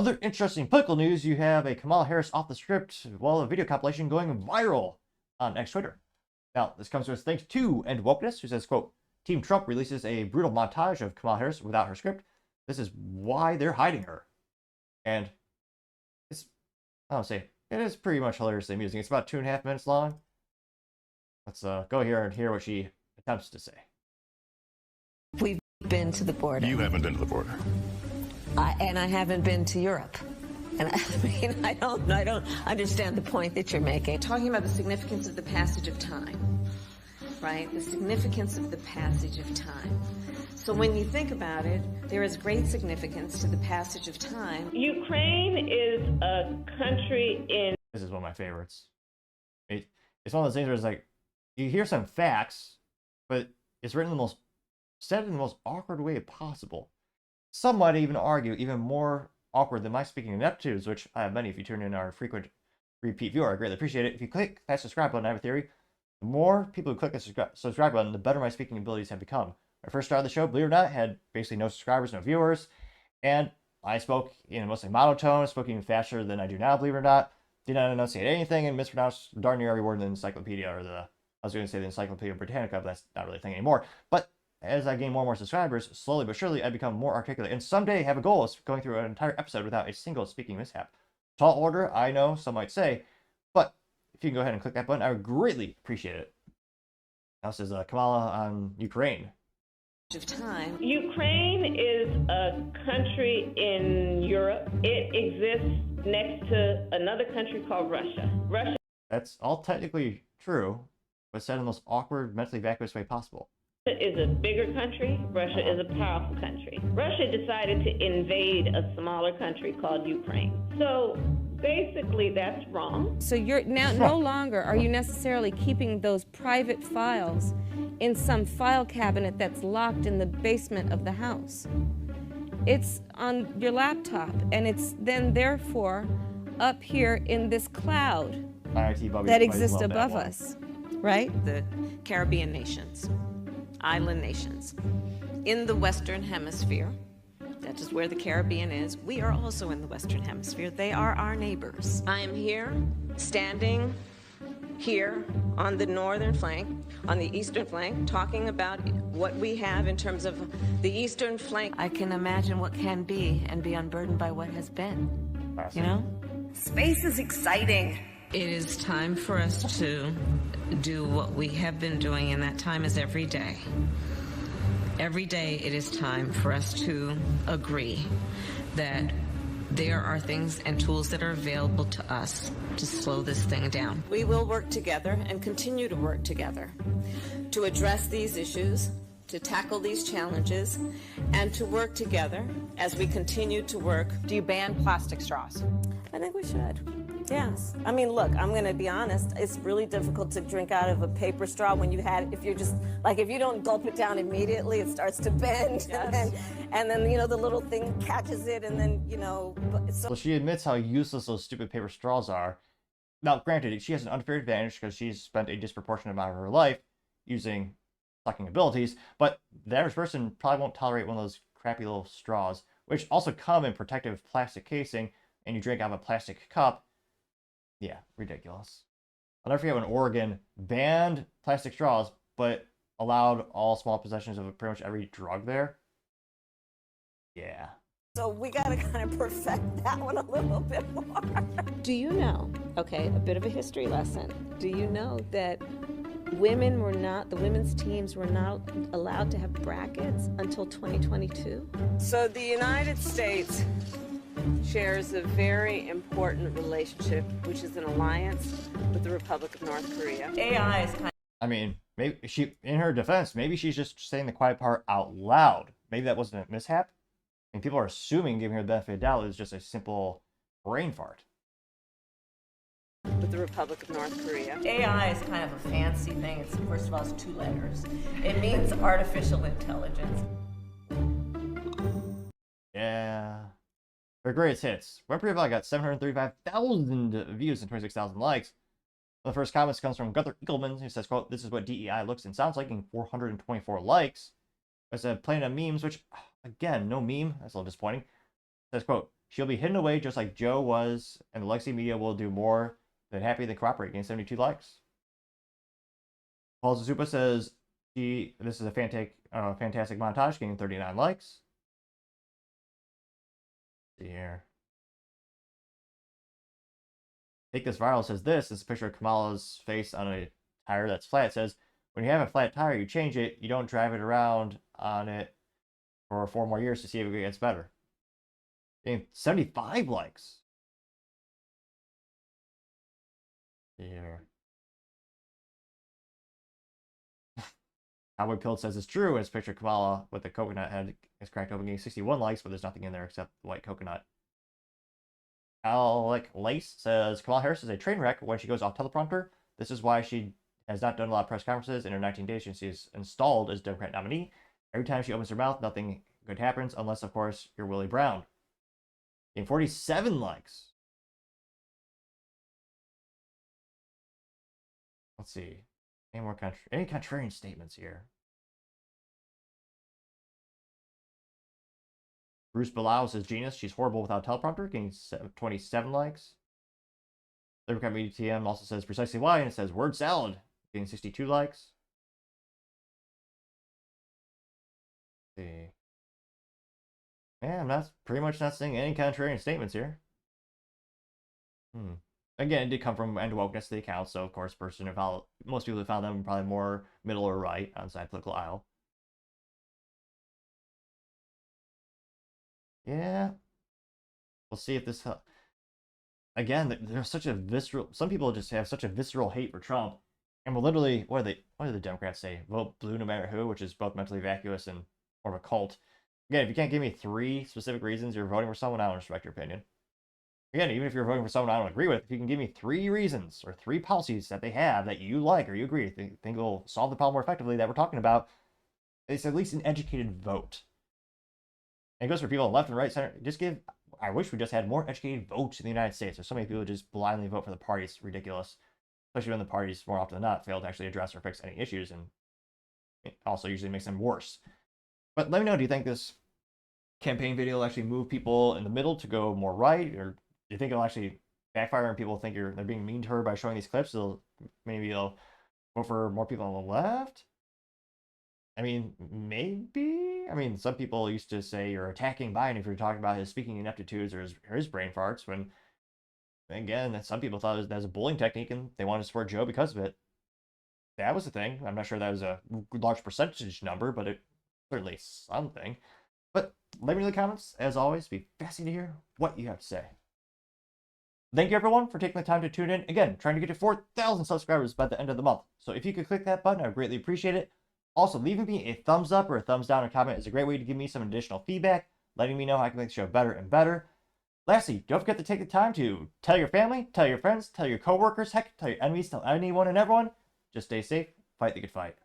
Other interesting political news, you have a Kamala Harris off the script, a video compilation going viral on X Twitter. Now, this comes to us thanks to End Wokeness, who says, quote, Team Trump releases a brutal montage of Kamala Harris without her script. This is why they're hiding her. And it's, I don't say, it is pretty much hilariously amusing. It's about 2.5 minutes long. Let's go here and hear what she attempts to say. We've been to the border. You haven't been to the border. And I haven't been to Europe. And I don't understand the point that you're making. Talking about the significance of the passage of time, right? The significance of the passage of time. So when you think about it, there is great significance to the passage of time. Ukraine is a country in... This is one of my favorites. It's one of those things where it's like, you hear some facts, but it's written in the most, said in the most awkward way possible. Some might even argue even more awkward than my speaking ineptitudes, which I have many if you turn in our frequent repeat viewer. I greatly appreciate it. If you click that subscribe button, I have a theory. The more people who click the subscribe button, the better my speaking abilities have become. When I first started the show, believe it or not, had basically no subscribers, no viewers, and I spoke in a mostly monotone, spoke even faster than I do now, believe it or not. Did not enunciate anything and mispronounced darn near every word in the encyclopedia, or I was going to say the Encyclopedia Britannica, but that's not really a thing anymore. But as I gain more and more subscribers, slowly but surely, I become more articulate. And someday have a goal of going through an entire episode without a single speaking mishap. Tall order, I know, some might say. But if you can go ahead and click that button, I would greatly appreciate it. Now this is Kamala on Ukraine. Of time. Ukraine is a country in Europe. It exists next to another country called Russia. That's all technically true, but said in the most awkward, mentally vacuous way possible. Russia is a bigger country. Russia is a powerful country. Russia decided to invade a smaller country called Ukraine. So basically that's wrong. So you're now no longer are you necessarily keeping those private files in some file cabinet that's locked in the basement of the house. It's on your laptop, and it's then therefore up here in this cloud that exists above us, right? The Caribbean nations, island nations, in the Western Hemisphere. That is where the Caribbean is. We are also in the Western Hemisphere. They are our neighbors. I am here, standing here on the northern flank, on the eastern flank, talking about what we have in terms of the eastern flank. I can imagine what can be and be unburdened by what has been, you know? Space is exciting. It is time for us to do what we have been doing, and that time is every day. Every day it is time for us to agree that there are things and tools that are available to us to slow this thing down. We will work together and continue to work together to address these issues, to tackle these challenges, and to work together as we continue to work. Do you ban plastic straws? I think we should. Yes. I mean, look, I'm going to be honest. It's really difficult to drink out of a paper straw when if you're just, like, if you don't gulp it down immediately, it starts to bend. Yes. And then, you know, the little thing catches it, and then, you know. So she admits how useless those stupid paper straws are. Now, granted, she has an unfair advantage because she's spent a disproportionate amount of her life using sucking abilities, but the average person probably won't tolerate one of those crappy little straws, which also come in protective plastic casing, and you drink out of a plastic cup. Yeah, ridiculous. I'll never forget when Oregon banned plastic straws, but allowed all small possessions of pretty much every drug there. Yeah. So we got to kind of perfect that one a little bit more. Do you know, okay, a bit of a history lesson. Do you know that the women's teams were not allowed to have brackets until 2022? So the United States shares a very important relationship, which is an alliance with the Republic of North Korea. AI is kind of... I mean, maybe in her defense, maybe she's just saying the quiet part out loud. Maybe that wasn't a mishap. And people are assuming, giving her the benefit of the doubt, it was just a simple brain fart. With the Republic of North Korea. AI is kind of a fancy thing. It's, first of all, it's 2 letters. It means artificial intelligence. Yeah. Her greatest hits. One Pretty Valley got 735,000 views and 26,000 likes. One of the first comments comes from Gunther Eagleman, who says, quote, "This is what DEI looks and sounds like," in 424 likes. I said, playing on memes, which, again, no meme. That's a little disappointing. It says, quote, She'll be hidden away just like Joe was, and the legacy media will do more than happy than cooperate, getting 72 likes. Paul Zupa says this is a fantastic montage, getting 39 likes. Let's see here. Take This Viral says this is a picture of Kamala's face on a tire that's flat. It says, when you have a flat tire, you change it. You don't drive it around on it for 4 more years to see if it gets better. Getting 75 likes. Here. Cowboy Pill says it's true. And it's a picture of Kamala with the coconut head is cracked open, getting 61 likes, but there's nothing in there except the white coconut. Alec Lace says Kamala Harris is a train wreck when she goes off teleprompter. This is why she has not done a lot of press conferences in her 19 days since she's installed as Democrat nominee. Every time she opens her mouth, nothing good happens, unless, of course, you're Willie Brown. Getting 47 likes. Let's see. Any contrarian statements here? Bruce Bilal says genius. She's horrible without teleprompter, getting 27 likes. Democrat Media TM also says precisely why, and it says word salad, getting 62 likes. Let's see. Yeah, I'm pretty much not seeing any contrarian statements here. Again, it did come from end wokeness to the account, so of course, most people who found them probably more middle or right on the side of the political aisle. Yeah, we'll see if this. Again, there's such a visceral. Some people just have such a visceral hate for Trump, and will literally. What do the Democrats say? Vote blue no matter who, which is both mentally vacuous and more of a cult. Again, if you can't give me 3 specific reasons you're voting for someone, I don't respect your opinion. Again, even if you're voting for someone I don't agree with, if you can give me 3 reasons or 3 policies that they have that you like or you agree, think will solve the problem more effectively that we're talking about, it's at least an educated vote. And it goes for people on left and right center. I wish we just had more educated votes in the United States. There's so many people who just blindly vote for the party. It's ridiculous. Especially when the parties, more often than not, fail to actually address or fix any issues, and it also usually makes them worse. But let me know, do you think this campaign video will actually move people in the middle to go more right, or do you think it'll actually backfire and people think they're being mean to her by showing these clips? Maybe they'll vote for more people on the left? I mean, maybe. I mean, some people used to say you're attacking Biden if you're talking about his speaking ineptitudes or his brain farts. When, again, some people thought that was a bullying technique and they wanted to support Joe because of it. That was the thing. I'm not sure that was a large percentage number, but it certainly something. But let me know in the comments. As always, be fascinating to hear what you have to say. Thank you, everyone, for taking the time to tune in. Again, trying to get to 4,000 subscribers by the end of the month. So if you could click that button, I would greatly appreciate it. Also, leaving me a thumbs up or a thumbs down or comment is a great way to give me some additional feedback, letting me know how I can make the show better and better. Lastly, don't forget to take the time to tell your family, tell your friends, tell your coworkers, heck, tell your enemies, tell anyone and everyone. Just stay safe, fight the good fight.